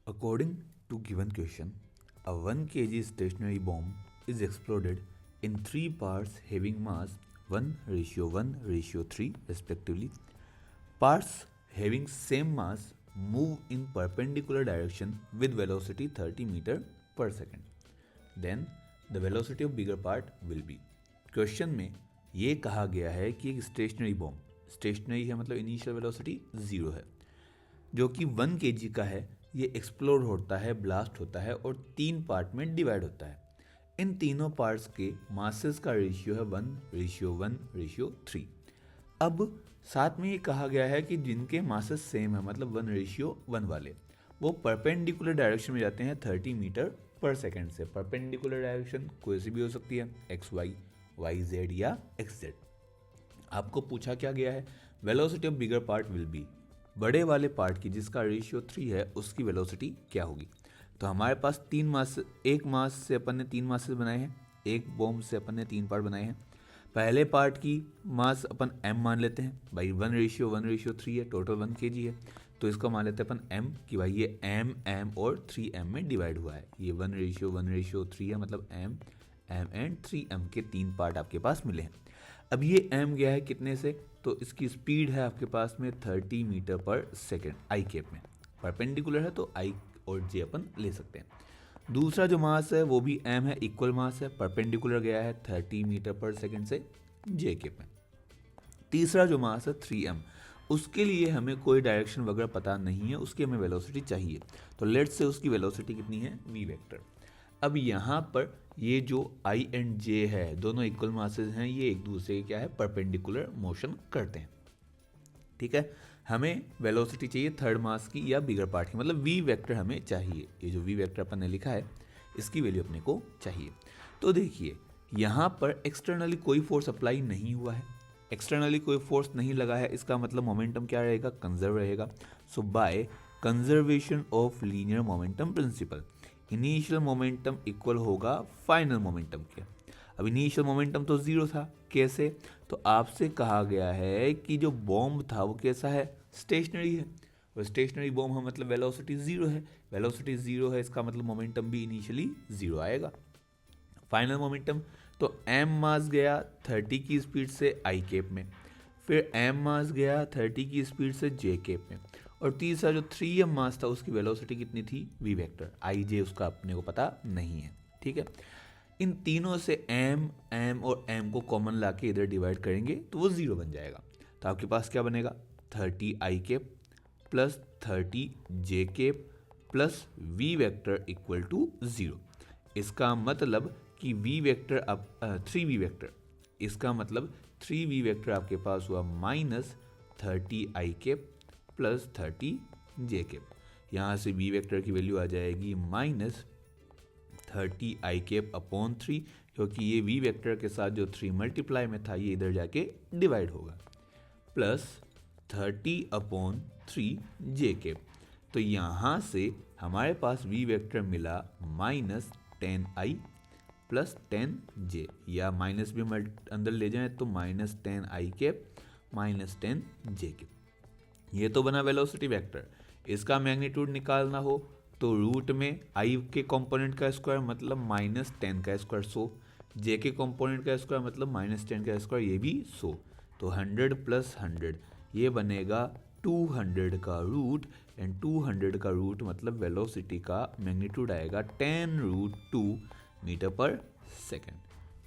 According to given question, a 1 kg stationary bomb is exploded in 3 parts having mass 1:1:3 respectively. Parts having same mass move in perpendicular direction with velocity 30 meter per second. Then the velocity of bigger part will be. Question में ये कहा गया है कि एक stationery bomb, stationery है मतलब initial velocity 0 है, जो कि 1 kg का है, ये एक्सप्लोड होता है, ब्लास्ट होता है और 3 पार्ट में डिवाइड होता है। इन तीनों पार्ट्स के मासेस का रेशियो है 1:1:3। अब साथ में ये कहा गया है कि जिनके मासेस सेम है मतलब 1:1 वाले, वो परपेंडिकुलर डायरेक्शन में जाते हैं 30 मीटर पर सेकेंड से। परपेंडिकुलर डायरेक्शन कोई सी भी हो सकती है, एक्स वाई, वाई जेड या एक्स जेड। आपको पूछा क्या गया है, velocity of bigger part will be, बड़े वाले पार्ट की जिसका रेशियो 3 है उसकी वेलोसिटी क्या होगी। तो हमारे पास 3 मास, एक मास से अपन ने 3 मासेस बनाए हैं, एक बॉम्ब से अपन ने 3 पार्ट बनाए हैं। पहले पार्ट की मास अपन m मान लेते हैं, भाई 1:1:3 है, टोटल 1 kg है, तो इसको मान लेते हैं अपन m कि भाई ये m और 3m में डिवाइड हुआ है। ये 1:1:3 है मतलब m एंड 3m के 3 पार्ट आपके पास मिले हैं। अब ये m गया है कितने से, तो इसकी स्पीड है आपके पास में 30 मीटर पर सेकेंड आई केप में। परपेंडिकुलर है तो i और j अपन ले सकते हैं। दूसरा जो मास है वो भी m है, इक्वल मास है, परपेंडिकुलर गया है 30 मीटर पर सेकेंड से j केप में। तीसरा जो मास है 3m, उसके लिए हमें कोई डायरेक्शन वगैरह पता नहीं है, उसकी हमें वेलोसिटी चाहिए। तो लेट्स से उसकी वेलोसिटी कितनी है, v वेक्टर। अब यहाँ पर ये जो i एंड j है, दोनों इक्वल मासेस हैं, ये एक दूसरे के क्या है, परपेंडिकुलर मोशन करते हैं। ठीक है, हमें वेलोसिटी चाहिए थर्ड मास की या बिगर पार्ट की, मतलब v वेक्टर हमें चाहिए। ये जो v वेक्टर अपन ने लिखा है इसकी वैल्यू अपने को चाहिए। तो देखिए यहाँ पर एक्सटर्नली कोई फोर्स अप्लाई नहीं हुआ है, एक्सटर्नली कोई फोर्स नहीं लगा है, इसका मतलब मोमेंटम क्या रहेगा, कंजर्व रहेगा। So by conservation of linear momentum principle, initial momentum equal होगा फाइनल मोमेंटम के। अब इनिशियल मोमेंटम तो 0 था, कैसे, तो आपसे कहा गया है कि जो बॉम्ब था वो कैसा है, स्टेशनरी है। और स्टेशनरी बॉम्ब है मतलब वेलोसिटी 0 है, वेलोसिटी 0 है इसका मतलब मोमेंटम भी इनिशियली 0 आएगा। फाइनल मोमेंटम, तो m मास गया 30 की स्पीड से i केप में, फिर m मास गया 30 की स्पीड से j केप में, और तीसरा जो 3m मास था उसकी वेलोसिटी कितनी थी, v वेक्टर। i j उसका अपने को पता नहीं है। ठीक है, इन तीनों से m और m को कॉमन लाके इधर डिवाइड करेंगे तो वो 0 बन जाएगा। तो आपके पास क्या बनेगा, 30 i cap plus 30 j cap plus v vector equal to 0। इसका मतलब कि v वेक्टर अब 3v वेक्टर, इसका मतलब 3v वेक्टर आपके पास हुआ -30 i cap plus 30 j cap. यहाँ से v वेक्टर की वैल्यू आ जाएगी -30 i केप अपॉन 3, क्योंकि ये v वेक्टर के साथ जो 3 मल्टीप्लाई में था ये इधर जाके डिवाइड होगा, प्लस 30 अपॉन 3 j केप। तो यहाँ से हमारे पास v वेक्टर मिला -10i प्लस 10j, या माइनस भी हम अंदर ले जाएं तो -10i केप -10j केप। ये तो बना वेलोसिटी वेक्टर। इसका मैग्नीट्यूड निकालना हो तो रूट में i के कंपोनेंट का स्क्वायर मतलब -10 का स्क्वायर 100, j के कंपोनेंट का स्क्वायर मतलब -10 का स्क्वायर ये भी 100, तो 100 + 100 ये बनेगा 200 का रूट, एंड 200 का रूट मतलब वेलोसिटी का मैग्नीट्यूड आएगा 10√2 मीटर पर सेकेंड।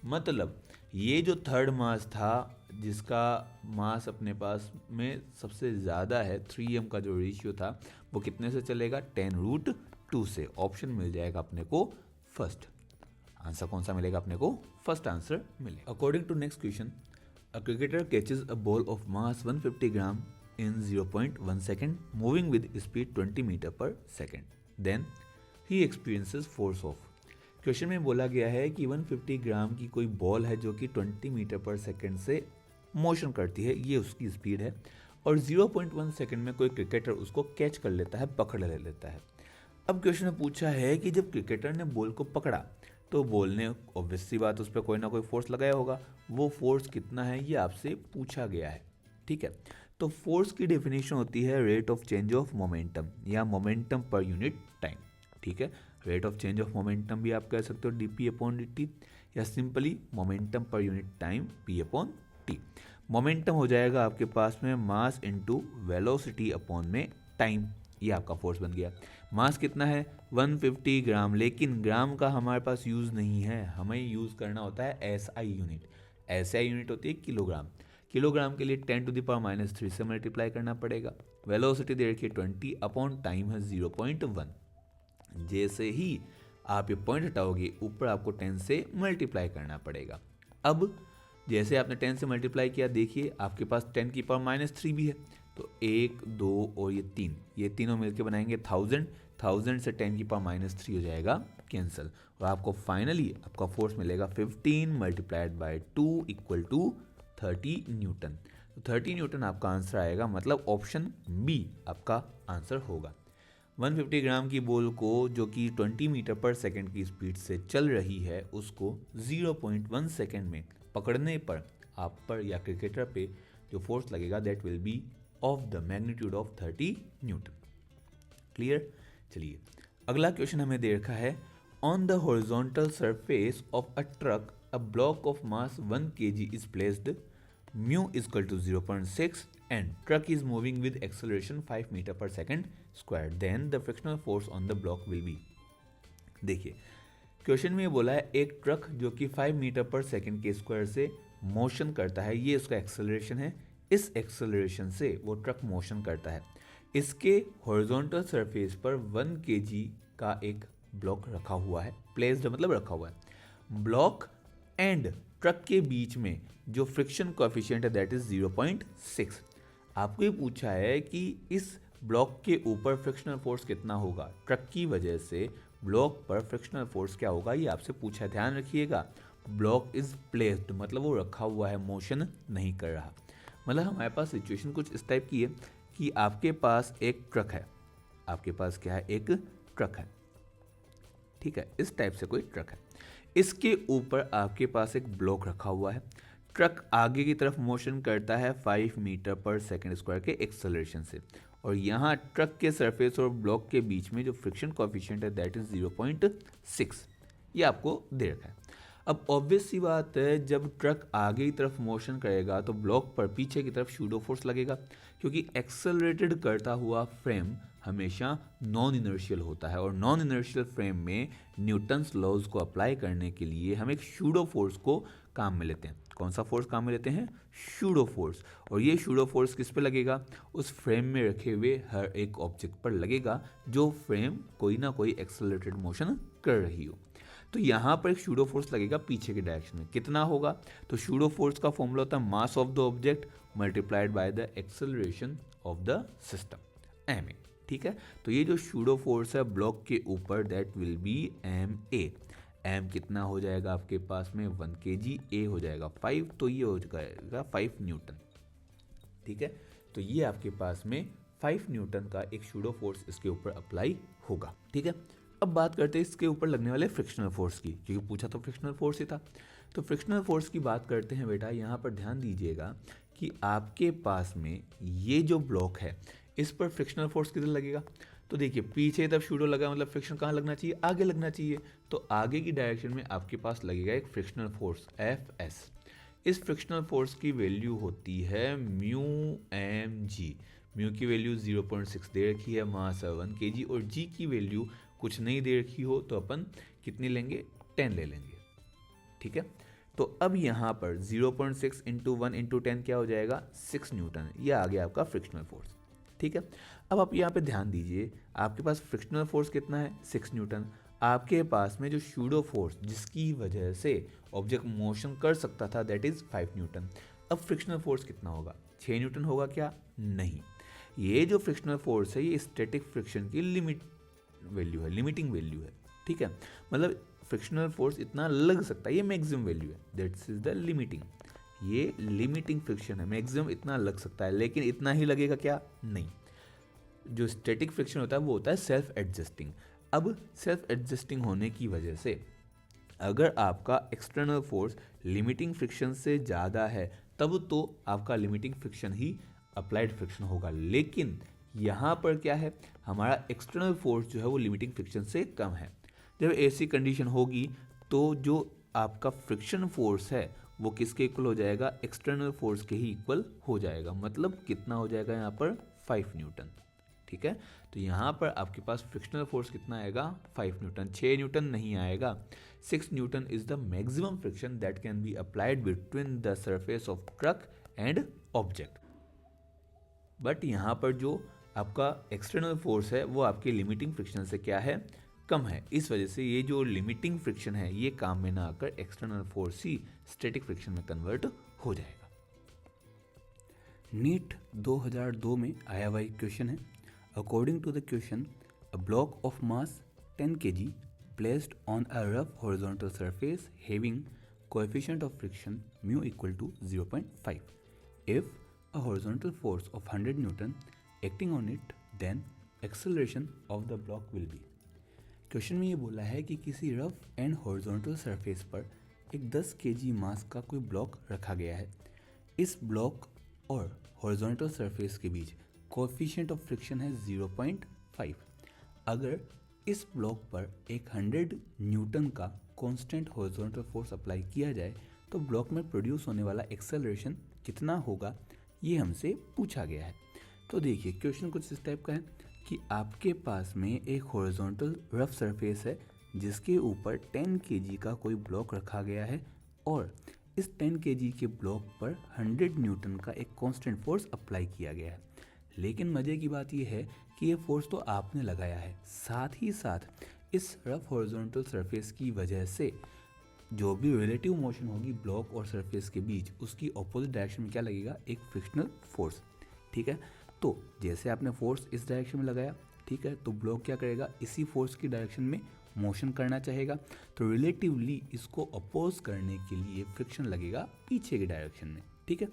मतलब ये जो थर्ड मास था जिसका मास अपने पास में सबसे ज़्यादा है, 3m का जो रेशियो था वो कितने से चलेगा, 10√2 से। ऑप्शन मिल जाएगा अपने को फर्स्ट। आंसर कौन सा मिलेगा अपने को, फर्स्ट आंसर मिलेगा। According to next question, a cricketer catches a ball of mass 150 gram in 0.1 second moving with speed 20 meter पर second, then he experiences force of. Question में बोला गया है कि 150 ग्राम की कोई बॉल है जो कि 20 मीटर पर सेकेंड से मोशन करती है, ये उसकी स्पीड है, और 0.1 सेकेंड में कोई क्रिकेटर उसको कैच कर लेता है, पकड़ ले लेता है। अब क्वेश्चन में पूछा है कि जब क्रिकेटर ने बॉल को पकड़ा तो बॉल ने ऑब्वियसली बात उस पर कोई ना कोई फोर्स लगाया होगा, वो फोर्स कितना है ये आपसे पूछा गया है। ठीक है, तो फोर्स की डेफिनेशन होती है rate of change of momentum या मोमेंटम पर यूनिट टाइम, ठीक है। Rate of change of momentum भी आप कह सकते हो dp/dt या simply momentum per unit time p/t। Momentum हो जाएगा आपके पास में मास इनटू वेलोसिटी अपॉन में टाइम, ये आपका फोर्स बन गया। मास कितना है 150 ग्राम, लेकिन ग्राम का हमारे पास यूज़ नहीं है, हमें यूज़ करना होता है एसआई यूनिट। एसआई यूनिट होती है किलोग्राम। किलोग्राम के लिए 10⁻³ से मल्टीप्लाई करना पड़ेगा। वेलोसिटी दे रखी है 20 अपॉन टाइम है 0.1। जैसे ही आप ये पॉइंट हटाओगे ऊपर आपको 10 से मल्टीप्लाई करना पड़ेगा। अब जैसे आपने 10 से मल्टीप्लाई किया, देखिए आपके पास 10⁻³ भी है, तो 1 2 और ये तीनों मिलकर बनाएंगे 1000। 1000 से 10⁻³ हो जाएगा कैंसिल, और आपको फाइनली आपका फोर्स मिलेगा 15 × 2 = 30 न्यूटन। तो 30 न्यूटन आपका आंसर आएगा, मतलब ऑप्शन बी आपका आंसर होगा। 150 ग्राम की बॉल को जो कि 20 मीटर पर सेकंड की स्पीड से चल रही है, उसको 0.1 सेकंड में पकड़ने पर आप पर या क्रिकेटर पे जो फोर्स लगेगा that will B of the magnitude of 30 Newton. Clear. चलिए अगला क्वेश्चन हमें दे रखा है, on the horizontal surface of a truck a block of mass 1 kg is placed, mu = 0.6 and truck is moving with acceleration 5 meter per second square, then the frictional force on the block will be। देखिए question में ये बोला है एक truck जो कि 5 metre पर second के स्क्वायर से मोशन करता है, ये उसका एक्सेलरेशन है। इस एक्सेलरेशन से वो ट्रक मोशन करता है। इसके हॉरिजॉन्टल सरफेस पर 1 kg का एक ब्लॉक रखा हुआ है, प्लेस्ड मतलब रखा हुआ है। ब्लॉक एंड ट्रक के बीच में जो फ्रिक्शन कोएफिशिएंट है दैट इज 0.6। आपको ये पूछा है कि इस ब्लॉक के ऊपर फ्रिक्शनल फोर्स कितना होगा, ट्रक की वजह से ब्लॉक पर फ्रिक्शनल फोर्स क्या होगा, ये आपसे पूछा है। ध्यान रखिएगा ब्लॉक इज प्लेस्ड मतलब वो रखा हुआ है, मोशन नहीं कर रहा। मतलब हमारे पास सिचुएशन कुछ इस टाइप की है कि आपके पास एक ट्रक है, आपके पास क्या है, एक ट्रक है, ठीक है, इस टाइप से कोई ट्रक है। इसके ऊपर आपके पास एक ब्लॉक रखा हुआ है। ट्रक आगे की तरफ मोशन करता है 5 मीटर पर सेकंड स्क्वायर के एक्सेलरेशन से, और यहाँ ट्रक के सरफेस और ब्लॉक के बीच में जो फ्रिक्शन कोएफिशिएंट है दैट इज 0.6, ये आपको दे रखा है। अब ऑब्वियस सी बात है, जब ट्रक आगे की तरफ मोशन करेगा तो ब्लॉक पर पीछे की तरफ शूडो फोर्स लगेगा, क्योंकि एक्सेलरेटेड करता हुआ फ्रेम हमेशा नॉन इनर्शियल होता है, और नॉन इनर्शियल फ्रेम में न्यूटन्स लॉज को अप्लाई करने के लिए हम एक शूडो फोर्स को काम में लेते हैं। कौन सा फोर्स काम में लेते हैं, शूडो फोर्स। और ये शूडो फोर्स किस पे लगेगा, उस फ्रेम में रखे हुए हर एक ऑब्जेक्ट पर लगेगा जो फ्रेम कोई ना कोई एक्सेलरेटेड मोशन कर रही हो। तो यहाँ पर एक शूडो फोर्स लगेगा पीछे के डायरेक्शन में, कितना होगा, तो शूडो फोर्स का फॉर्मूला होता है mass of the object multiplied by the acceleration of the system, M A. ठीक है, तो ये जो शूडो फोर्स है ब्लॉक के ऊपर that will be M A. M कितना हो जाएगा आपके पास में 1 kg, ए हो जाएगा 5, तो ये हो जाएगा 5 न्यूटन। ठीक है, तो ये आपके पास में 5 न्यूटन का एक शूडो फोर्स इसके ऊपर अप्लाई होगा। ठीक है, अब बात करते हैं इसके ऊपर लगने वाले फ्रिक्शनल फोर्स की, क्योंकि पूछा तो फ्रिक्शनल फोर्स ही था। तो फ्रिक्शनल फोर्स की बात करते हैं बेटा। यहाँ पर ध्यान दीजिएगा कि आपके पास में ये जो ब्लॉक है इस पर फ्रिक्शनल फोर्स किधर लगेगा, तो देखिए पीछे तब शूडो लगा, मतलब फ्रिक्शन कहाँ लगना चाहिए, आगे लगना चाहिए। तो आगे की डायरेक्शन में आपके पास लगेगा एक फ्रिक्शनल फोर्स एफ एस। इस फ्रिक्शनल फोर्स की वैल्यू होती है म्यू एम जी। म्यू की वैल्यू 0.6 दे रखी है, मास 1 kg, और जी की वैल्यू कुछ नहीं दे रखी हो तो अपन कितनी लेंगे, 10 ले लेंगे। ठीक है, तो अब यहाँ पर 0.6 × 1 × 10 क्या हो जाएगा, 6 न्यूटन। ये आ गया आपका फ्रिक्शनल फोर्स। ठीक है, अब आप यहाँ पे ध्यान दीजिए, आपके पास फ्रिक्शनल फोर्स कितना है, 6 न्यूटन। आपके पास में जो शूडो फोर्स जिसकी वजह से ऑब्जेक्ट मोशन कर सकता था दैट इज 5 न्यूटन। अब फ्रिक्शनल फोर्स कितना होगा, 6 न्यूटन होगा क्या, नहीं। ये जो फ्रिक्शनल फोर्स है ये स्टैटिक फ्रिक्शन की लिमिट वैल्यू है, लिमिटिंग वैल्यू है। ठीक है, मतलब फ्रिक्शनल फोर्स इतना लग सकता है, ये मैक्सिमम वैल्यू है, दैट्स इज द लिमिटिंग। ये लिमिटिंग फ्रिक्शन है, मैक्सिमम इतना लग सकता है, लेकिन इतना ही लगेगा क्या, नहीं। जो स्टैटिक फ्रिक्शन होता है वो होता है सेल्फ एडजस्टिंग। अब सेल्फ एडजस्टिंग होने की वजह से अगर आपका एक्सटर्नल फोर्स लिमिटिंग फ्रिक्शन से ज़्यादा है तब तो आपका लिमिटिंग फ्रिक्शन ही अप्लाइड फ्रिक्शन होगा, लेकिन यहाँ पर क्या है, हमारा एक्सटर्नल फोर्स जो है वो लिमिटिंग फ्रिक्शन से कम है। जब ऐसी कंडीशन होगी तो जो आपका फ्रिक्शन फोर्स है वो किसके इक्वल हो जाएगा, एक्सटर्नल फोर्स के ही इक्वल हो जाएगा। मतलब कितना हो जाएगा यहाँ पर 5 न्यूटन। ठीक है, तो यहाँ पर आपके पास फ्रिक्शनल फोर्स कितना आएगा, 5 न्यूटन, 6 न्यूटन नहीं आएगा। 6 Newton is the maximum friction that can be applied between the surface of truck and object. But यहाँ पर जो आपका एक्सटर्नल फोर्स है वो आपके लिमिटिंग फ्रिक्शन से क्या है, कम है। इस वजह से ये जो लिमिटिंग फ्रिक्शन है ये काम में ना आकर एक्सटर्नल फोर्स ही स्टैटिक फ्रिक्शन में कन्वर्ट हो जाएगा। नीट 2002 में आया हुआ एक क्वेश्चन है। According to the question, a block of mass 10 kg placed on a rough horizontal surface having coefficient of friction mu equal to 0.5. If a horizontal force of 100 Newton acting on it, then acceleration of the block will be। Question में ये बोला है कि किसी rough and horizontal surface पर एक 10 kg मास का कोई ब्लॉक रखा गया है। इस ब्लॉक और हॉरिजॉन्टल सरफेस के बीच कोएफिशिएंट ऑफ फ्रिक्शन है 0.5। अगर इस ब्लॉक पर एक 100 न्यूटन का कांस्टेंट हॉरिजॉन्टल फोर्स अप्लाई किया जाए तो ब्लॉक में प्रोड्यूस होने वाला एक्सेलरेशन कितना होगा, ये हमसे पूछा गया है। तो देखिए क्वेश्चन कुछ इस टाइप का है कि आपके पास में एक हॉरिजॉन्टल रफ सरफेस है जिसके ऊपर 10 kg का कोई ब्लॉक रखा गया है और इस 10 kg के ब्लॉक पर 100 न्यूटन का एक कांस्टेंट फोर्स अप्लाई किया गया है। लेकिन मज़े की बात यह है कि ये फोर्स तो आपने लगाया है, साथ ही साथ इस रफ हॉरिजॉन्टल सरफेस की वजह से जो भी रिलेटिव मोशन होगी ब्लॉक और सरफेस के बीच, उसकी ऑपोजिट डायरेक्शन में क्या लगेगा, एक फ्रिक्शनल फोर्स। ठीक है, तो जैसे आपने फोर्स इस डायरेक्शन में लगाया, ठीक है, तो ब्लॉक क्या करेगा, इसी फोर्स की डायरेक्शन में मोशन करना चाहेगा, तो रिलेटिवली इसको अपोज करने के लिए फ्रिक्शन लगेगा पीछे की डायरेक्शन में। ठीक है,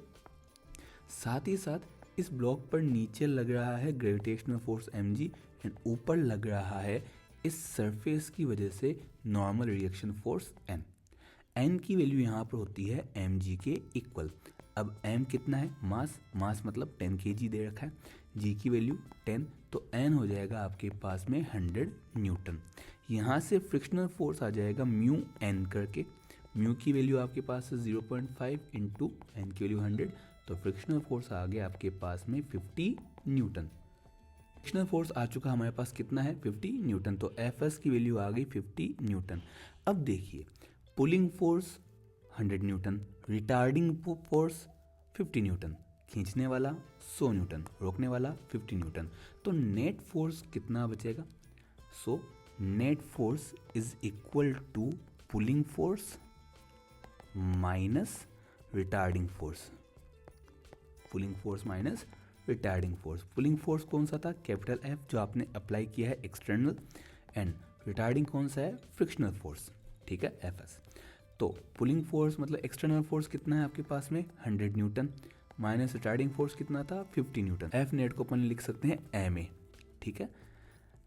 साथ ही साथ इस ब्लॉक पर नीचे लग रहा है ग्रेविटेशनल फोर्स mg एंड ऊपर लग रहा है इस सरफेस की वजह से नॉर्मल रिएक्शन फोर्स n की वैल्यू यहाँ पर होती है mg के इक्वल। अब m कितना है, मास मतलब 10 kg दे रखा है, g की वैल्यू 10, तो n हो जाएगा आपके पास में 100 न्यूटन। यहाँ से फ्रिक्शनल फोर्स आ जाएगा म्यू n करके, म्यू की वैल्यू आपके पास है 0.5 इंटू n की वैल्यू 100, तो फ्रिक्शनल फोर्स आ गया आपके पास में 50 न्यूटन। फ्रिक्शनल फोर्स आ चुका हमारे पास कितना है, 50 न्यूटन, तो Fs की वैल्यू आ गई 50 न्यूटन। अब देखिए pulling force 100 Newton, retarding force 50 Newton, खींचने वाला 100 न्यूटन, रोकने वाला 50 न्यूटन, तो नेट फोर्स कितना बचेगा। So net force is equal to pulling force minus retarding force, pulling force minus retarding force. Pulling force कौन सा था, कैपिटल F जो आपने अप्लाई किया है एक्सटर्नल, एंड रिटार्डिंग कौन सा है, फ्रिक्शनल फोर्स। ठीक है, Fs। तो पुलिंग फोर्स मतलब एक्सटर्नल फोर्स कितना है आपके पास में 100 न्यूटन, माइनस रिटार्डिंग फोर्स कितना था 50 न्यूटन। F नेट को अपन लिख सकते हैं ma। ठीक है,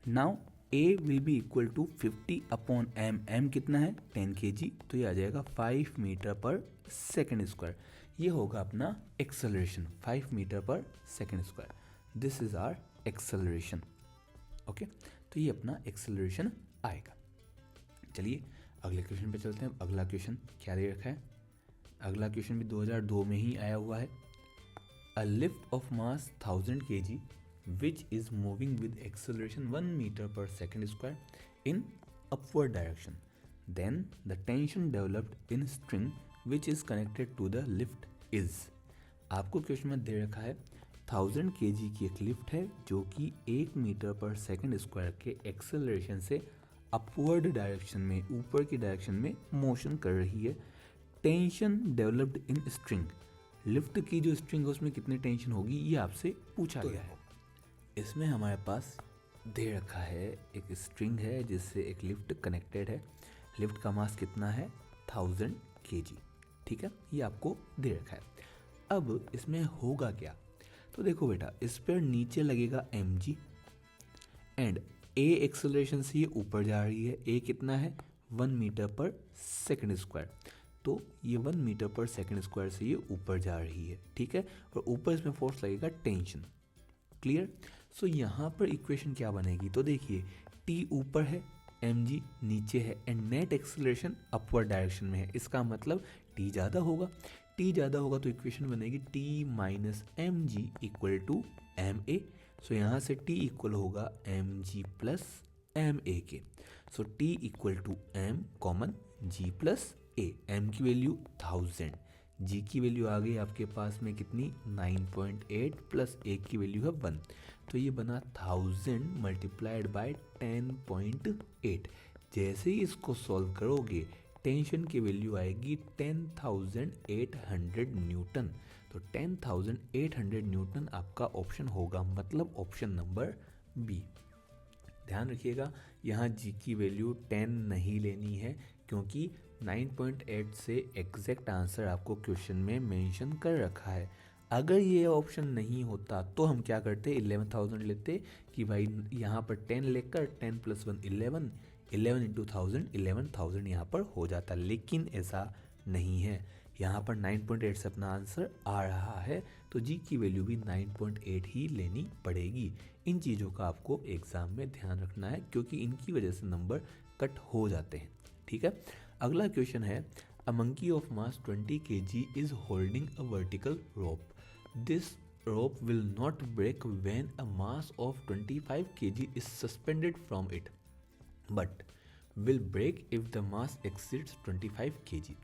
now A will be equal to 50 upon m कितना है 10 kg, तो ये आ जाएगा 5 मीटर पर सेकेंड स्क्वायर। ये होगा अपना एक्सेलरेशन 5 मीटर पर second square. This is our acceleration. Okay, तो ये अपना एक्सेलरेशन आएगा। चलिए अगले क्वेश्चन पे चलते हैं। अगला क्वेश्चन क्या दे रखा है, अगला क्वेश्चन भी 2002 में ही आया हुआ है। A lift of mass 1000 kg which is moving with acceleration 1 meter per second square in upward direction. Then the tension developed in string which is connected to the lift is। आपको question में दे रखा है 1000 kg की एक lift है जो कि 1 metre पर सेकेंड स्क्वायर के एक्सेलरेशन से अपवर्ड डायरेक्शन में, ऊपर की डायरेक्शन में मोशन कर रही है। Tension developed in string, lift की जो स्ट्रिंग है उसमें कितनी टेंशन होगी ये आपसे पूछा गया है। इसमें हमारे पास दे रखा है एक स्ट्रिंग है जिससे एक लिफ्ट कनेक्टेड है, लिफ्ट का मास कितना है 1000 kg। ठीक है, ये आपको दे रखा है। अब इसमें होगा क्या, तो देखो बेटा इस पर नीचे लगेगा mg एंड a एक्सेलरेशन से ये ऊपर जा रही है, a कितना है 1 मीटर पर सेकेंड स्क्वायर, तो ये 1 मीटर पर सेकंड स्क्वायर से ये ऊपर जा रही है, ठीक है, और ऊपर इसमें फोर्स लगेगा टेंशन। क्लियर। सो यहाँ पर इक्वेशन क्या बनेगी, तो देखिए टी ऊपर है, mg नीचे है, and net acceleration upward direction में है। इसका मतलब टी ज़्यादा होगा, टी ज़्यादा होगा तो इक्वेशन बनेगी T minus M G equal to M A. So यहाँ से टी इक्वल होगा M G plus M A के। So T equal to M common G plus A. M की वैल्यू 1000, जी की वैल्यू आ गई आपके पास में कितनी 9.8 प्लस ए की वैल्यू है 1, तो ये बना 1000 मल्टीप्लाइड बाय 10.8। जैसे ही इसको सॉल्व करोगे टेंशन की वैल्यू आएगी 10,800 न्यूटन। तो 10,800 न्यूटन आपका ऑप्शन होगा, मतलब ऑप्शन नंबर बी। ध्यान रखिएगा यहाँ जी की वैल्यू 10 नहीं लेनी है, क्योंकि 9.8 से एग्जैक्ट आंसर आपको क्वेश्चन में मेंशन कर रखा है। अगर ये ऑप्शन नहीं होता तो हम क्या करते, 11,000 लेते कि भाई यहाँ पर 10 लेकर 10 + 1 11, 11 इंटू 1000 11,000 यहाँ पर हो जाता, लेकिन ऐसा नहीं है। यहाँ पर 9.8 से अपना आंसर आ रहा है, तो जी की वैल्यू भी 9.8 ही लेनी पड़ेगी। इन चीज़ों का आपको एग्ज़ाम में ध्यान रखना है, क्योंकि इनकी वजह से नंबर कट हो जाते हैं, ठीक है। अगला क्वेश्चन है, a monkey of mass 20 kg is holding a vertical rope. This rope will not break when a mass of 25 kg is suspended from it, but will break if the mass exceeds 25 kg.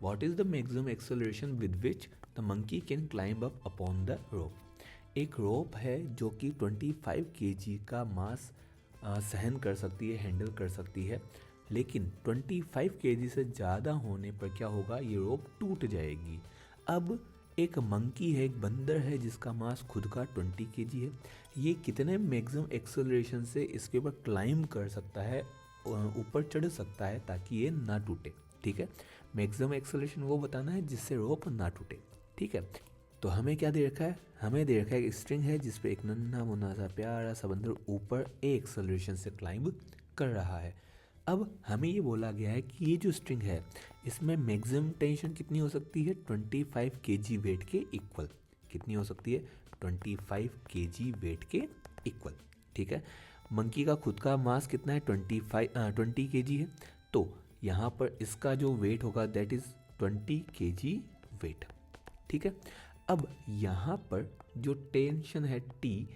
What is the maximum acceleration with which the monkey can climb up upon the rope? एक रोप है जो कि 25 kg का मास सहन कर सकती है, handle कर सकती है, लेकिन 25 kg से ज़्यादा होने पर क्या होगा, ये रोप टूट जाएगी। अब एक मंकी है, एक बंदर है जिसका मास खुद का 20 kg है, ये कितने मैक्सिमम एक्सेलरेशन से इसके ऊपर क्लाइंब कर सकता है, ऊपर चढ़ सकता है ताकि ये ना टूटे, ठीक है। मैक्सिमम एक्सेलरेशन वो बताना है जिससे रोप ना टूटे, ठीक है। तो हमें क्या दे रखा है, हमें दे रखा है एक स्ट्रिंग है जिसपे एक नन्हा मुन्ना सा प्यारा सा बंदर ऊपर ए एक्सेलरेशन से क्लाइंब कर रहा है। अब हमें ये बोला गया है कि ये जो स्ट्रिंग है इसमें मैक्सिमम टेंशन कितनी हो सकती है, 25 kg वेट के इक्वल। कितनी हो सकती है, 25 kg वेट के इक्वल, ठीक है। मंकी का खुद का मास कितना है, 20 kg है, तो यहाँ पर इसका जो वेट होगा दैट इज़ 20 kg वेट, ठीक है। अब यहाँ पर जो टेंशन है टी,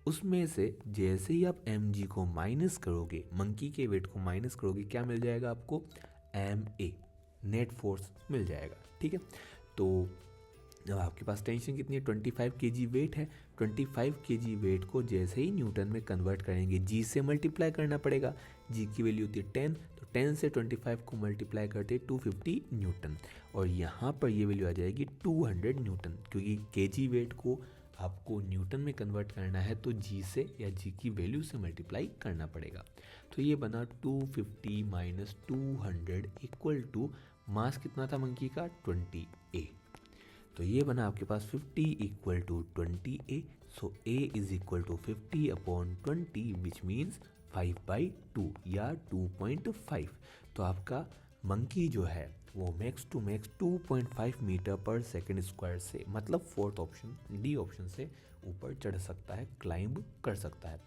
उसमें से जैसे ही आप mg को माइनस करोगे, मंकी के वेट को माइनस करोगे, क्या मिल जाएगा आपको, ma नेट फोर्स मिल जाएगा, ठीक है। तो जब आपके पास टेंशन कितनी है, 25 kg वेट है, 25 kg वेट को जैसे ही न्यूटन में कन्वर्ट करेंगे, जी से मल्टीप्लाई करना पड़ेगा। जी की वैल्यू होती है 10, तो 10 से 25 को मल्टीप्लाई करते 250 न्यूटन, और यहाँ पर ये वैल्यू आ जाएगी 200 न्यूटन, क्योंकि kg वेट को आपको न्यूटन में कन्वर्ट करना है तो जी से या जी की वैल्यू से मल्टीप्लाई करना पड़ेगा। तो ये बना 250 माइनस 200 इक्वल टू मास कितना था मंकी का, 20 ए। तो ये बना आपके पास 50 equal to 20 A. So A is equal to 50 upon 20 which means 5/2 या 2.5। तो आपका मंकी जो है वो मैक्स टू मैक्स 2.5 मीटर पर सेकेंड स्क्वायर से, मतलब फोर्थ ऑप्शन डी ऑप्शन से ऊपर चढ़ सकता है, क्लाइंब कर सकता है।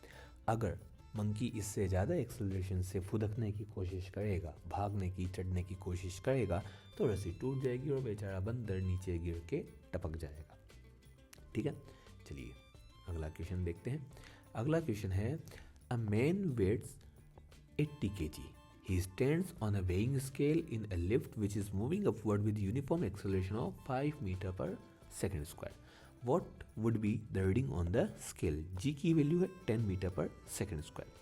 अगर मंकी इससे ज़्यादा एक्सेलरेशन से फुदकने की कोशिश करेगा, भागने की, चढ़ने की कोशिश करेगा, तो रस्सी टूट जाएगी और बेचारा बंदर नीचे गिर के टपक जाएगा, ठीक है। चलिए अगला क्वेश्चन देखते हैं। अगला क्वेश्चन है, a man weights 80 kg. He stands on a weighing scale in a lift which is moving upward with uniform acceleration of 5 meter per second square. What would be the reading on the scale? G की value है 10 metre पर second square.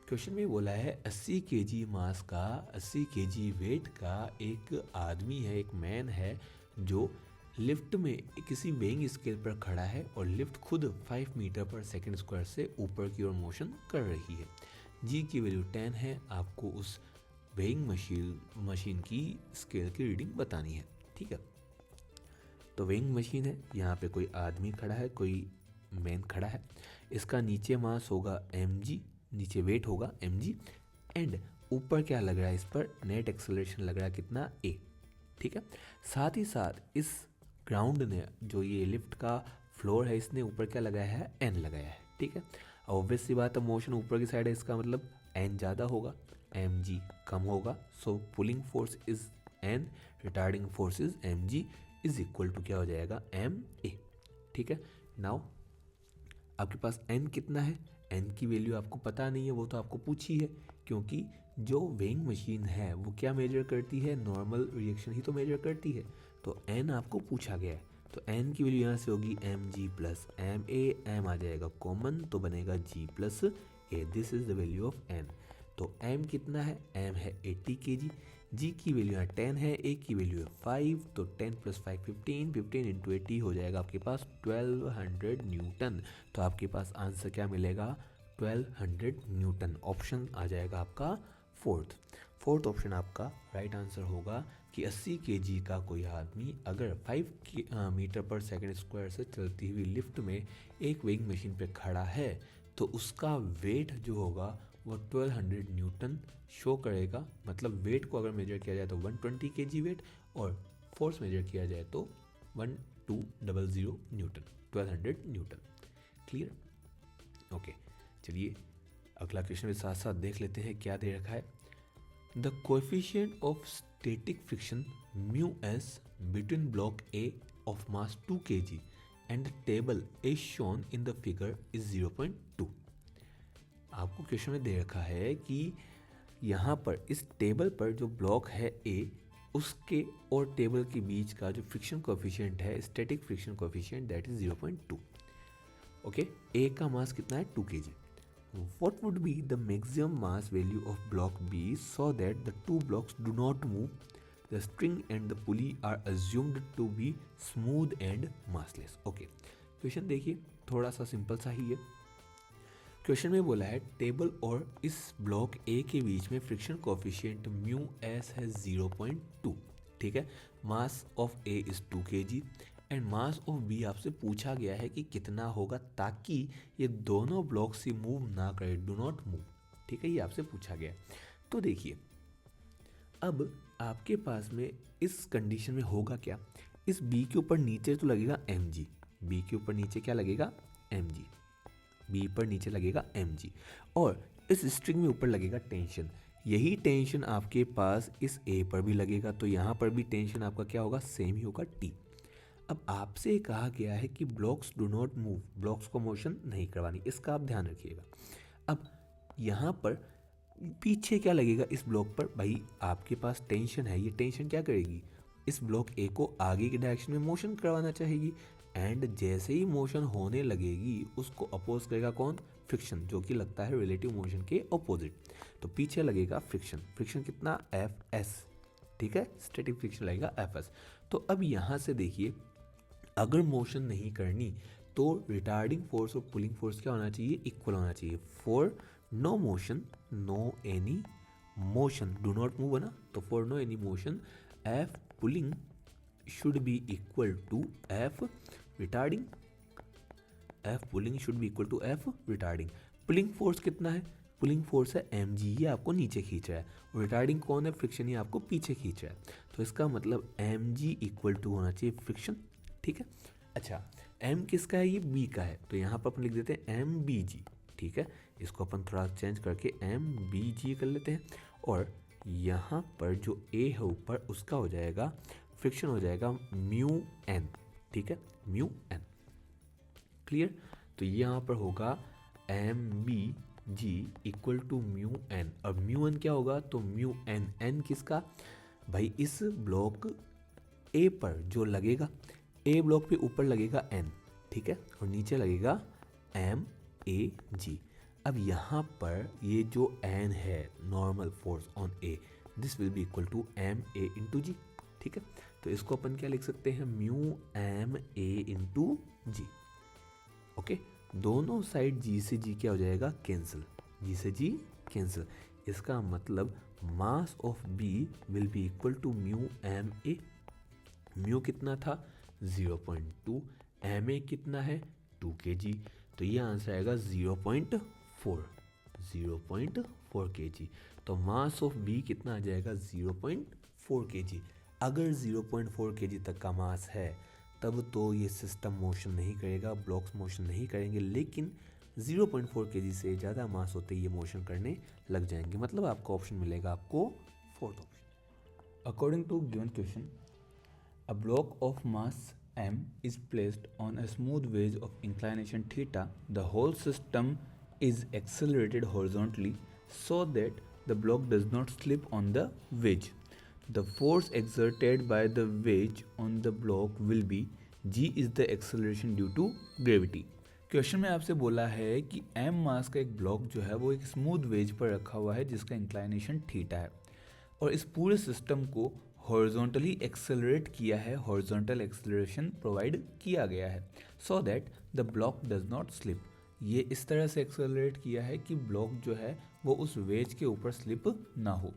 Question में बोला है 80 kg मास का, 80 kg wait का एक आदमी है, एक मैन है जो लिफ्ट में किसी वेइंग स्केल पर खड़ा है और लिफ्ट खुद 5 मीटर पर सेकेंड स्क्वायर से ऊपर की ओर मोशन कर रही है। जी की वैल्यू 10 है, आपको उस वेइंग मशीन की स्केल की रीडिंग बतानी है, ठीक है। तो वेइंग मशीन है, यहाँ पे कोई आदमी खड़ा है, कोई मैन खड़ा है, इसका नीचे मास होगा mg, नीचे वेट होगा mg, एंड ऊपर क्या लग रहा है, इस पर नेट एक्सेलरेशन लग रहा है कितना, a, ठीक है। साथ ही साथ इस ग्राउंड ने जो ये लिफ्ट का फ्लोर है इसने ऊपर क्या लगाया है, एन लगाया है, ठीक है। ऑब्वियस सी बात है, मोशन ऊपर की साइड है, इसका मतलब एन ज़्यादा होगा, एम जी कम होगा। So pulling force is N, retarding force is M G is equal to क्या हो जाएगा, एम ए, ठीक है। नाउ आपके पास n कितना है, n की वैल्यू आपको पता नहीं है, वो तो आपको पूछी है, क्योंकि जो वेइंग मशीन है वो क्या मेजर करती है, नॉर्मल रिएक्शन ही तो मेजर करती है। तो n आपको पूछा गया है, तो n की वैल्यू यहाँ से होगी M G plus M A, M आ जाएगा कॉमन तो बनेगा g plus A, this is the value of n। तो m कितना है, m है 80 kg, g की वैल्यू यहाँ 10 है, a की वैल्यू है 5, तो 10 प्लस 5 15, 15 इंटू 80 हो जाएगा आपके पास 1200 न्यूटन। तो आपके पास आंसर क्या मिलेगा, 1200 न्यूटन। ऑप्शन आ जाएगा आपका फोर्थ ऑप्शन आपका राइट आंसर होगा कि 80 kg का कोई आदमी अगर 5 मीटर पर सेकंड स्क्वायर से चलती हुई लिफ्ट में एक वेइंग मशीन पे खड़ा है तो उसका वेट जो होगा वो 1200 न्यूटन शो करेगा। मतलब वेट को अगर मेजर किया जाए तो 120 kg वेट, और फोर्स मेजर किया जाए तो 1200 न्यूटन, 1200 न्यूटन। क्लियर? ओके, चलिए अगला क्वेश्चन के साथ साथ देख लेते हैं क्या दे रखा है। The coefficient of static friction mu S between block A of mass 2 kg and table is shown in the figure is 0.2। आपको क्वेश्चन में दे रखा है कि यहाँ पर इस टेबल पर जो ब्लॉक है ए, उसके और टेबल के बीच का जो फ्रिक्शन कोएफिशिएंट है, static friction coefficient, that is 0.2। Okay, A का मास कितना है, 2 kg। What would be the maximum mass value of block B so that the two blocks do not move? The string and the pulley are assumed to be smooth and massless. Okay, question देखिए थोड़ा सा simple सा ही है। Question में बोला है table और इस ब्लॉक ए के बीच में फ्रिक्शन कोएफिशिएंट म्यू एस है 0.2, ठीक है। Mass of A is 2 kg and mass of B आपसे पूछा गया है कि कितना होगा ताकि ये दोनों ब्लॉक से मूव ना करे, डू नॉट मूव, ठीक है, ये आपसे पूछा गया है। तो देखिए अब आपके पास में इस कंडीशन में होगा क्या, इस बी के ऊपर नीचे तो लगेगा एम जी, बी के ऊपर नीचे क्या लगेगा, एम जी, बी पर नीचे लगेगा एम जी, और इस स्ट्रिंग में ऊपर लगेगा टेंशन। यही टेंशन आपके पास इस ए पर भी लगेगा, तो यहाँ पर भी टेंशन आपका क्या होगा, सेम ही होगा टी। अब आपसे कहा गया है कि blocks do not move, blocks को मोशन नहीं करवानी, इसका आप ध्यान रखिएगा। अब यहाँ पर पीछे क्या लगेगा इस ब्लॉक पर, भाई आपके पास टेंशन है, ये टेंशन क्या करेगी, इस ब्लॉक ए को आगे की डायरेक्शन में मोशन करवाना चाहेगी, एंड जैसे ही मोशन होने लगेगी उसको अपोज करेगा कौन, फ्रिक्शन, जो कि लगता है रिलेटिव मोशन के अपोजिट। तो पीछे लगेगा फ्रिक्शन, फ्रिक्शन कितना, एफ एस, ठीक है, स्टैटिक फ्रिक्शन लगेगा एफ एस। तो अब यहाँ से देखिए अगर मोशन नहीं करनी तो रिटार्डिंग फोर्स और पुलिंग फोर्स क्या होना चाहिए, इक्वल होना चाहिए। For no motion no any motion, do not move है ना, तो for no any motion F pulling should be equal to F retarding, F pulling should be equal to F retarding. Pulling force कितना है, pulling force है M G, ये आपको नीचे खींच रहा है, और रिटार्डिंग कौन है, फ्रिक्शन, ये आपको पीछे खींच रहा है। तो इसका मतलब एम जी इक्वल टू होना चाहिए फ्रिक्शन, ठीक है। अच्छा, एम किसका है, ये बी का है, तो यहाँ पर अपन लिख देते हैं एम बी जी, ठीक है। इसको अपन थोड़ा चेंज करके एम बी जी कर लेते हैं, और यहाँ पर जो ए है ऊपर उसका हो जाएगा फ्रिक्शन, हो जाएगा म्यू एन, ठीक है, म्यू एन। क्लियर? तो यहाँ पर होगा M B G equal to mu N, और म्यू एन क्या होगा, तो म्यू एन, एन किसका, भाई इस ब्लॉक ए पर जो लगेगा, ए ब्लॉक पे ऊपर लगेगा एन, ठीक है, और नीचे लगेगा एम ए जी। अब यहाँ पर ये जो एन है, normal force on A, this will be equal to M A into G, ठीक है। तो इसको अपन क्या लिख सकते हैं, mu M A into G. Okay, दोनों साइड जी से जी क्या हो जाएगा, कैंसिल, जी से जी कैंसिल। इसका मतलब mass of B will be equal to mu M A, mu कितना था 0.2, एम ए कितना है 2 kg, तो ये आंसर आएगा 0.4, 0.4 kg। तो मास ऑफ बी कितना आ जाएगा 0.4 kg। अगर 0.4 kg तक का मास है तब तो ये सिस्टम मोशन नहीं करेगा, ब्लॉक्स मोशन नहीं करेंगे, लेकिन 0.4 kg से ज़्यादा मास होते ही ये मोशन करने लग जाएंगे। मतलब आपको ऑप्शन मिलेगा आपको fourth option. According to given question, a block of mass m is placed on a smooth wedge of inclination theta. The whole system is accelerated horizontally so that the block does not slip on the wedge. The force exerted by the wedge on the block will be g is the acceleration due to gravity. Question में आपसे बोला है कि m मास का एक block जो है वो एक स्मूथ वेज पर रखा हुआ है जिसका इंक्लाइनेशन थीटा है और इस पूरे सिस्टम को हॉरिजॉन्टली एक्सेलरेट किया है, हॉरिजॉन्टल एक्सेलरेशन प्रोवाइड किया गया है so that the block does not slip. ये इस तरह से एक्सेलरेट किया है कि ब्लॉक जो है वो उस वेज के ऊपर स्लिप ना हो।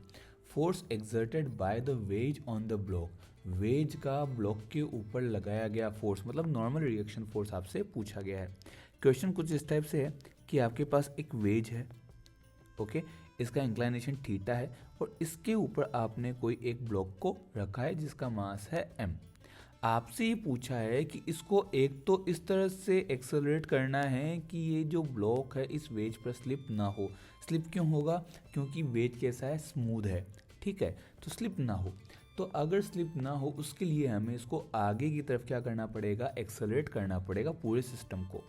Force exerted by the wedge on the block, wedge का ब्लॉक के ऊपर लगाया गया फोर्स मतलब नॉर्मल रिएक्शन फोर्स आपसे पूछा गया है। क्वेश्चन कुछ इस टाइप से है कि आपके पास एक वेज है, ओके, इसका इंक्लाइनेशन थीटा है और इसके ऊपर आपने कोई एक ब्लॉक को रखा है जिसका मास है m। आपसे ये पूछा है कि इसको एक तो इस तरह से एक्सेलरेट करना है कि ये जो ब्लॉक है इस वेज पर स्लिप ना हो। स्लिप क्यों होगा? क्योंकि वेज कैसा है, स्मूथ है, ठीक है, तो स्लिप ना हो। तो अगर स्लिप ना हो उसके लिए हमें इसको आगे की तरफ क्या करना पड़ेगा, एक्सेलरेट करना पड़ेगा पूरे सिस्टम को।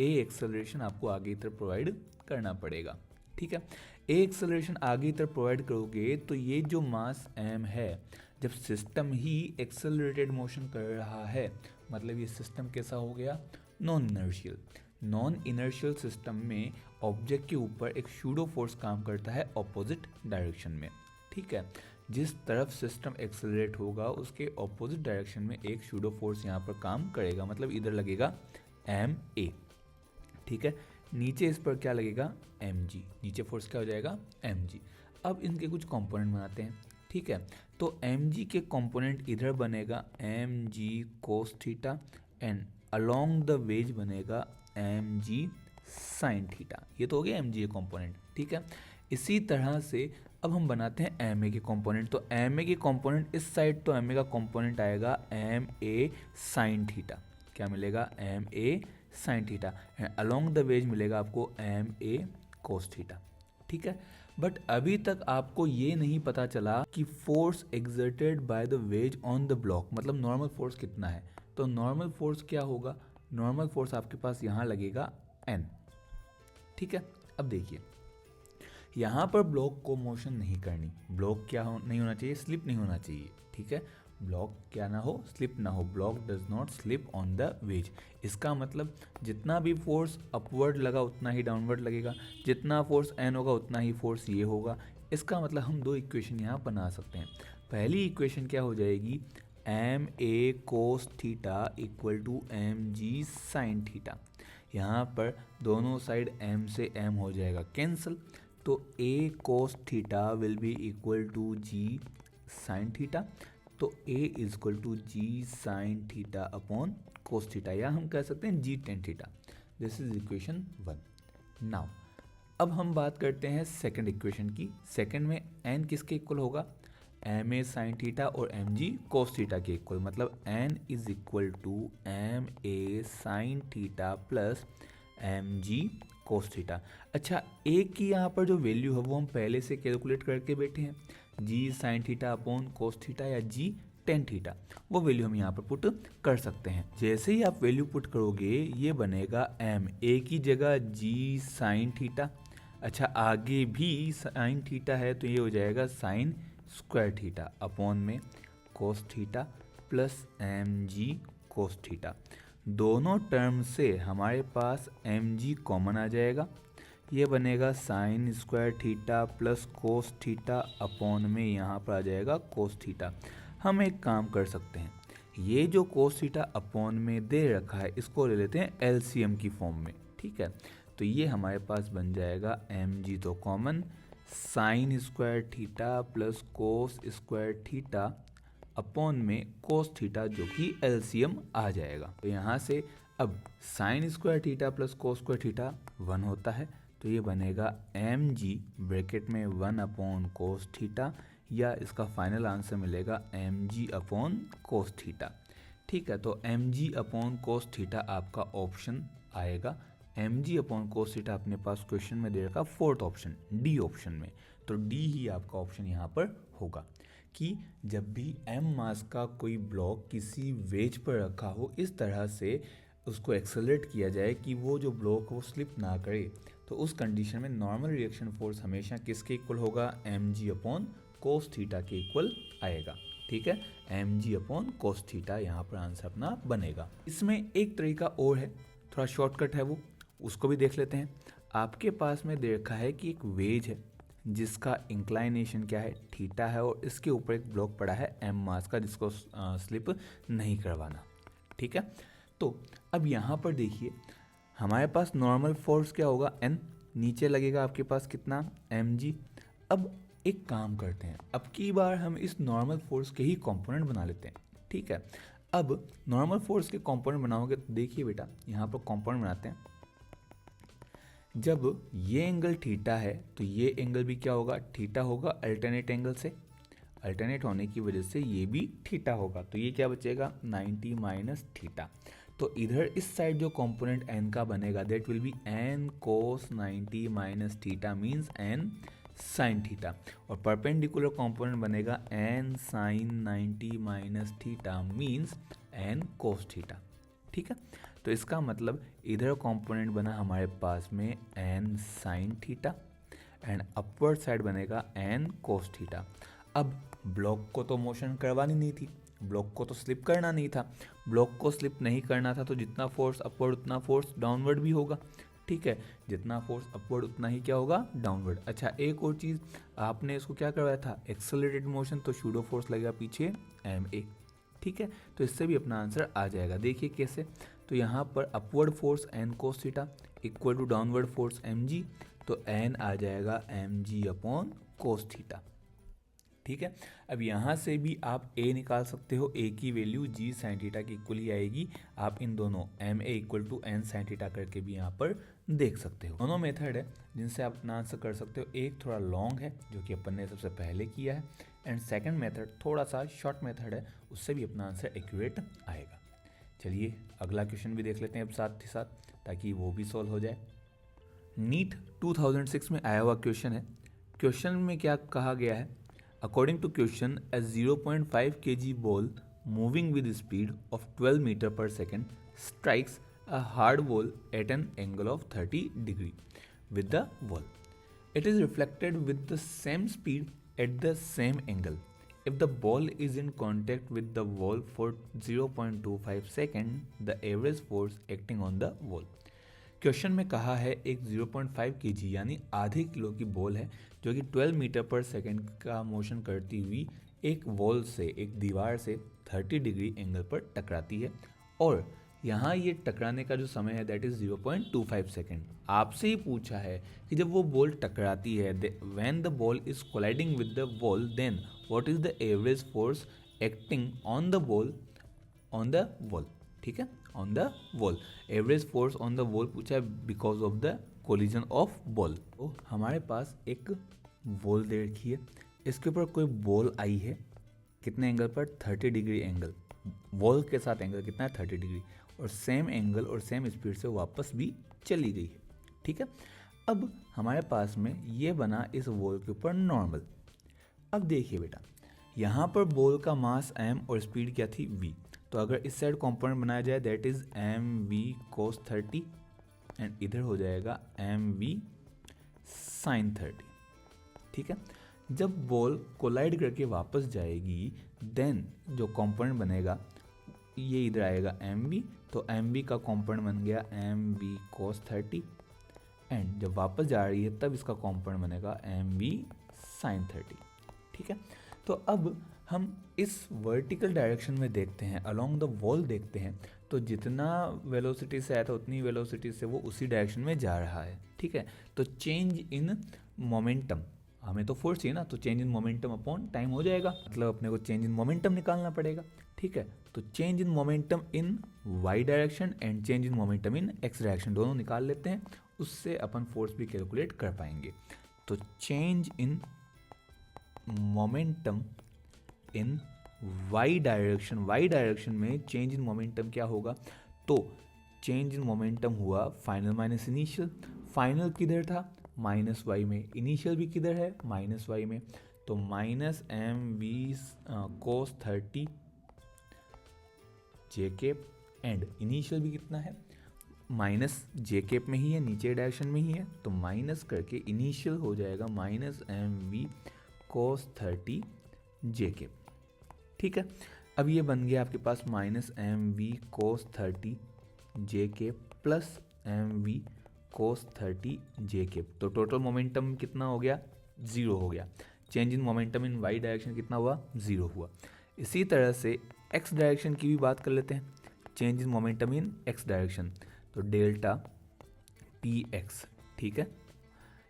ए एक्सेलरेशन आपको आगे की तरफ प्रोवाइड करना पड़ेगा, ठीक है। ए एक्सेलरेशन आगे की तरफ प्रोवाइड करोगे तो ये जो मास m है, जब सिस्टम ही एक्सेलरेटेड मोशन कर रहा है मतलब ये सिस्टम कैसा हो गया, non inertial. Non inertial system में ऑब्जेक्ट के ऊपर एक शूडो फोर्स काम करता है ऑपोजिट डायरेक्शन में, ठीक है। जिस तरफ सिस्टम एक्सेलरेट होगा उसके ऑपोजिट डायरेक्शन में एक शूडो फोर्स यहाँ पर काम करेगा, मतलब इधर लगेगा ma, ठीक है। नीचे इस पर क्या लगेगा, mg, नीचे फोर्स क्या हो जाएगा, mg। अब इनके कुछ कंपोनेंट बनाते हैं, ठीक है। तो mg के कंपोनेंट इधर बनेगा mg cos theta and along the ways बनेगा mg sin थीटा। ये तो हो गया mg के कंपोनेंट, ठीक है। इसी तरह से अब हम बनाते हैं ma के कंपोनेंट। तो ma के कंपोनेंट इस साइड, तो ma का कंपोनेंट आएगा ma sin थीटा, क्या मिलेगा, ma sin theta, along the ways मिलेगा आपको ma cos थीटा, ठीक है। बट अभी तक आपको ये नहीं पता चला कि force exerted by the wedge on the block मतलब नॉर्मल फोर्स कितना है। तो नॉर्मल फोर्स क्या होगा, नॉर्मल फोर्स आपके पास यहाँ लगेगा n, ठीक है। अब देखिए यहाँ पर ब्लॉक को मोशन नहीं करनी, ब्लॉक क्या नहीं होना चाहिए, स्लिप नहीं होना चाहिए, ठीक है। ब्लॉक क्या ना हो, स्लिप ना हो, block does not slip on the ways. इसका मतलब जितना भी फोर्स अपवर्ड लगा उतना ही डाउनवर्ड लगेगा, जितना फोर्स n होगा उतना ही फोर्स ये होगा। इसका मतलब हम दो इक्वेशन यहाँ बना सकते हैं। पहली इक्वेशन क्या हो जाएगी, ma cos theta equal to mg sin theta. यहाँ पर दोनों साइड m से m हो जाएगा कैंसिल, तो a cos theta will be equal to g sin theta. तो a is equal to G sine theta upon cos theta, या हम कह सकते हैं G tan theta. This is equation 1। Now अब हम बात करते हैं सेकंड इक्वेशन की। सेकंड में n किसके इक्वल होगा, ma साइन थीटा और mg कोस थीटा के इक्वल, मतलब n is equal to ma sine theta plus mg cos theta. अच्छा, a की यहाँ पर जो वैल्यू है वो हम पहले से कैलकुलेट करके बैठे हैं, G sine theta upon cos theta या जी टेन थीटा, वो वैल्यू हम यहाँ पर पुट कर सकते हैं। जैसे ही आप वैल्यू पुट करोगे ये बनेगा m, a की जगह जी साइन थीटा, अच्छा आगे भी साइन थीटा है तो ये हो जाएगा साइन स्क्वायर थीटा अपॉन में cos theta plus mg cos theta. दोनों टर्म से हमारे पास mg कॉमन आ जाएगा, ये बनेगा sine square theta plus cos theta upon में यहाँ पर आ जाएगा कोस थीटा। हम एक काम कर सकते हैं, ये जो कोस थीटा अपॉन में दे रखा है इसको ले लेते हैं एलसीएम की फॉर्म में, ठीक है। तो ये हमारे पास बन जाएगा mg तो common, sine square theta plus cos square theta upon में कोस थीटा जो कि एलसीएम आ जाएगा। तो यहाँ से अब sine square theta plus cos square theta 1 होता है, तो ये बनेगा mg ब्रैकेट में 1 अपॉन कोस थीटा, या इसका फाइनल आंसर मिलेगा mg अपॉन कोस थीटा। ठीक है, तो mg अपॉन कोस थीटा आपका ऑप्शन आएगा। mg अपॉन कोस थीटा अपने पास क्वेश्चन में दे रखा फोर्थ ऑप्शन, डी ऑप्शन में, तो डी ही आपका ऑप्शन यहाँ पर होगा कि जब भी m मास का कोई ब्लॉक किसी वेज पर रखा हो, इस तरह से उसको एक्सेलरेट किया जाए कि वो जो ब्लॉक वो स्लिप ना करे, तो उस कंडीशन में नॉर्मल रिएक्शन फोर्स हमेशा किसके इक्वल होगा, mg अपॉन कोस थीटा के इक्वल आएगा। ठीक है, mg अपॉन कोस थीटा यहाँ पर आंसर अपना बनेगा। इसमें एक तरीका और है, थोड़ा शॉर्टकट है वो, उसको भी देख लेते हैं। आपके पास में देखा है कि एक वेज है जिसका इंक्लाइनेशन क्या है, थीटा है, और इसके ऊपर एक ब्लॉक पड़ा है m मास का जिसको स्लिप नहीं करवाना। ठीक है, तो अब यहाँ पर देखिए हमारे पास नॉर्मल फोर्स क्या होगा, n, नीचे लगेगा आपके पास कितना, mg। अब एक काम करते हैं, अब की बार हम इस नॉर्मल फोर्स के ही कंपोनेंट बना लेते हैं। ठीक है, अब नॉर्मल फोर्स के कंपोनेंट बनाओगे तो देखिए बेटा यहाँ पर कंपोनेंट बनाते हैं। जब ये एंगल थीटा है तो ये एंगल भी क्या होगा, थीटा होगा, अल्टरनेट एंगल से, अल्टरनेट होने की वजह से ये भी थीटा होगा, तो ये क्या बचेगा, 90 माइनस थीटा। तो इधर इस साइड जो कंपोनेंट n का बनेगा that will be n cos 90 minus theta means n sine theta, और परपेंडिकुलर कंपोनेंट बनेगा n sine 90 minus theta means n cos theta. ठीक है, तो इसका मतलब इधर कंपोनेंट बना हमारे पास में n sine theta and upward side बनेगा n कोस थीटा। अब ब्लॉक को तो मोशन करवानी नहीं थी, ब्लॉक को तो स्लिप करना नहीं था, ब्लॉक को स्लिप नहीं करना था तो जितना फोर्स अपवर्ड उतना फोर्स डाउनवर्ड भी होगा। ठीक है, जितना फोर्स अपवर्ड उतना ही क्या होगा, डाउनवर्ड। अच्छा, एक और चीज़, आपने इसको क्या करवाया था, एक्सेलरेटेड मोशन, तो शूडो फोर्स लगेगा पीछे ma। ठीक है, तो इससे भी अपना आंसर आ जाएगा। देखिए कैसे, तो यहाँ पर upward force n cos theta equal to downward force mg, तो n आ जाएगा mg अपॉन कोस थीटा। ठीक है, अब यहाँ से भी आप a निकाल सकते हो, a की वैल्यू g साइन थीटा की इक्वल ही आएगी। आप इन दोनों ma equal to n sine theta करके भी यहाँ पर देख सकते हो। दोनों मेथड है जिनसे आप अपना आंसर कर सकते हो। एक थोड़ा लॉन्ग है जो कि अपन ने सबसे पहले किया है, एंड सेकंड मेथड थोड़ा सा शॉर्ट मेथड है, उससे भी अपना आंसर एक्यूरेट आएगा। चलिए अगला क्वेश्चन भी देख लेते हैं अब साथ ही साथ, ताकि वो भी सॉल्व हो जाए। नीट 2006 में आया हुआ क्वेश्चन है। क्वेश्चन में क्या कहा गया है, According to question, a 0.5 kg ball moving with speed of 12 meter per second strikes a hard wall at an angle of 30 degree with the wall. It is reflected with the same speed at the same angle. If the ball is in contact with the wall for 0.25 second, the average force acting on the wall. Question में कहा है एक 0.5 kg यानी आधे kilo की ball है जो कि 12 मीटर पर सेकंड का मोशन करती हुई एक वॉल से, एक दीवार से 30 डिग्री एंगल पर टकराती है, और यहाँ ये टकराने का जो समय है दैट इज़ 0.25 सेकेंड। आपसे ही पूछा है कि जब वो बॉल टकराती है, when the ball is colliding with the wall, then what is the average force acting on the ball, on the wall. ठीक है, on the wall, average force on the wall पूछा है because of the collision of ball. तो हमारे पास एक wall दे रखी है, इसके ऊपर कोई बॉल आई है, कितने एंगल पर, 30 डिग्री एंगल, वॉल के साथ एंगल कितना है, 30 डिग्री, और सेम एंगल और सेम स्पीड से वापस भी चली गई है। ठीक है, अब हमारे पास में ये बना इस वॉल के ऊपर नॉर्मल। अब देखिए बेटा, यहाँ पर बॉल का मास m और स्पीड क्या थी v, तो अगर इस साइड कंपोनेंट बनाया जाए that is mv cos 30 and इधर हो जाएगा mv sin 30। ठीक है, जब बॉल कोलाइड करके वापस जाएगी देन जो कंपोनेंट बनेगा ये इधर आएगा mv, तो mv का कंपोनेंट बन गया mv cos 30, एंड जब वापस जा रही है तब इसका कंपोनेंट बनेगा mv sin 30। ठीक है, तो अब हम इस वर्टिकल डायरेक्शन में देखते हैं, अलोंग द वॉल देखते हैं, तो जितना वेलोसिटी से आया था उतनी वेलोसिटी से वो उसी डायरेक्शन में जा रहा है। ठीक है, तो चेंज इन मोमेंटम, हमें तो फोर्स चाहिए ना, तो change in momentum upon time हो जाएगा, मतलब अपने को चेंज इन मोमेंटम निकालना पड़ेगा। ठीक है, तो change in momentum in Y direction and change in momentum in X direction दोनों निकाल लेते हैं, उससे अपन फोर्स भी कैलकुलेट कर पाएंगे। तो change in momentum in Y direction, Y direction में चेंज इन मोमेंटम क्या होगा, तो चेंज इन मोमेंटम हुआ फाइनल माइनस इनिशियल, फाइनल किधर था माइनस वाई में, इनिशियल भी किधर है माइनस वाई में, तो minus M V cos 30 J cap, and initial भी कितना है माइनस जे केप में ही है, नीचे डायरेक्शन में ही है, तो माइनस करके इनिशियल हो जाएगा minus M V cos 30 J cap. ठीक है, अब ये बन गया आपके पास minus M V cos 30 J cap plus M V cos 30 J cap, तो टोटल मोमेंटम कितना हो गया 0 हो गया, change in momentum in Y direction कितना हुआ 0 हुआ। इसी तरह से एक्स डायरेक्शन की भी बात कर लेते हैं, change in momentum in X direction, तो डेल्टा पी एक्स। ठीक है,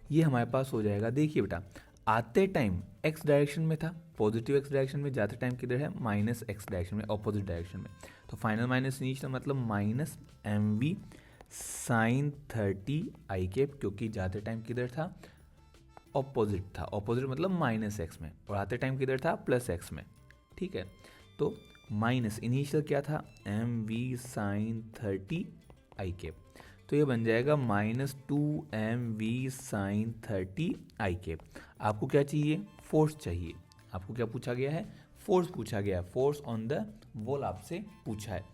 ये हमारे पास हो जाएगा, देखिए बेटा आते टाइम एक्स डायरेक्शन में था, पॉजिटिव एक्स डायरेक्शन में, जाते टाइम किधर है माइनस एक्स डायरेक्शन में, ऑपोजिट डायरेक्शन में, तो फाइनल माइनस इनिशियल मतलब माइनस एम वी साइन 30 आई केप, क्योंकि जाते टाइम किधर था ऑपोजिट था, ऑपोजिट मतलब माइनस एक्स में, और आते टाइम किधर था प्लस एक्स में। ठीक है, तो माइनस इनिशियल क्या था एम वी साइन 30 आई केप, तो ये बन जाएगा माइनस 2 एम वी साइन 30 आई केप। आपको क्या चाहिए फोर्स चाहिए, आपको क्या पूछा गया है फोर्स पूछा गया है, फोर्स ऑन द वॉल आपसे पूछा है।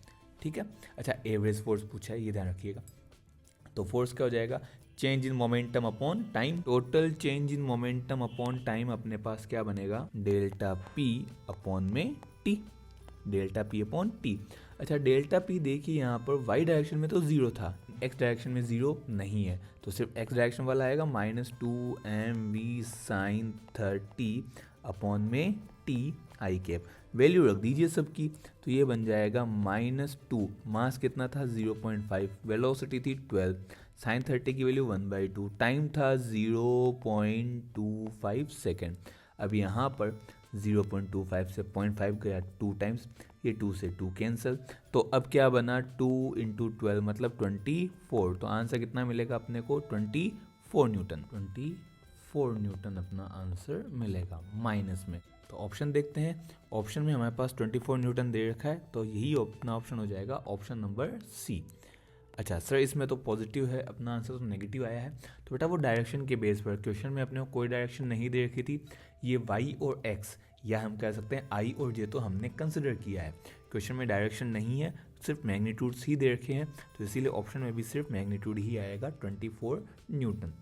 ठीक है, अच्छा एवरेज फोर्स पूछा है, ये ध्यान रखिएगा, तो फोर्स क्या हो जाएगा change in momentum upon time, total change in momentum upon time अपने पास क्या बनेगा डेल्टा पी अपॉन में T, delta P upon T. अच्छा डेल्टा पी देखिए यहाँ पर वाई डायरेक्शन में तो 0 था, एक्स डायरेक्शन में 0 नहीं है, तो सिर्फ एक्स डायरेक्शन वाला आएगा minus 2 M V sine 30 upon में टी आई कैप, वैल्यू रख दीजिए सबकी, तो ये बन जाएगा माइनस 2, मास कितना था 0.5, वेलोसिटी थी 12, साइन 30 की वैल्यू 1/2, टाइम था 0.25 सेकेंड। अब यहाँ पर 0.25 से 0.5 गया 2 टाइम्स, ये 2 से 2 कैंसिल, तो अब क्या बना 2 × 12 मतलब 24, तो आंसर कितना मिलेगा अपने को 24 न्यूटन, 24 न्यूटन अपना आंसर मिलेगा माइनस में। तो ऑप्शन देखते हैं, ऑप्शन में हमारे पास 24 न्यूटन दे रखा है, तो यही अपना ऑप्शन हो जाएगा ऑप्शन नंबर सी। अच्छा सर इसमें तो पॉजिटिव है, अपना आंसर तो नेगेटिव आया है, तो बेटा वो डायरेक्शन के बेस पर, क्वेश्चन में अपने को कोई डायरेक्शन नहीं दे रखी थी, ये वाई और एक्स या हम कह सकते हैं आई और जे तो हमने कंसिडर किया है, क्वेश्चन में डायरेक्शन नहीं है, सिर्फ मैग्नीट्यूड्स ही दे रखे हैं, तो इसीलिए ऑप्शन में भी सिर्फ मैग्नीट्यूड ही आएगा 24 न्यूटन।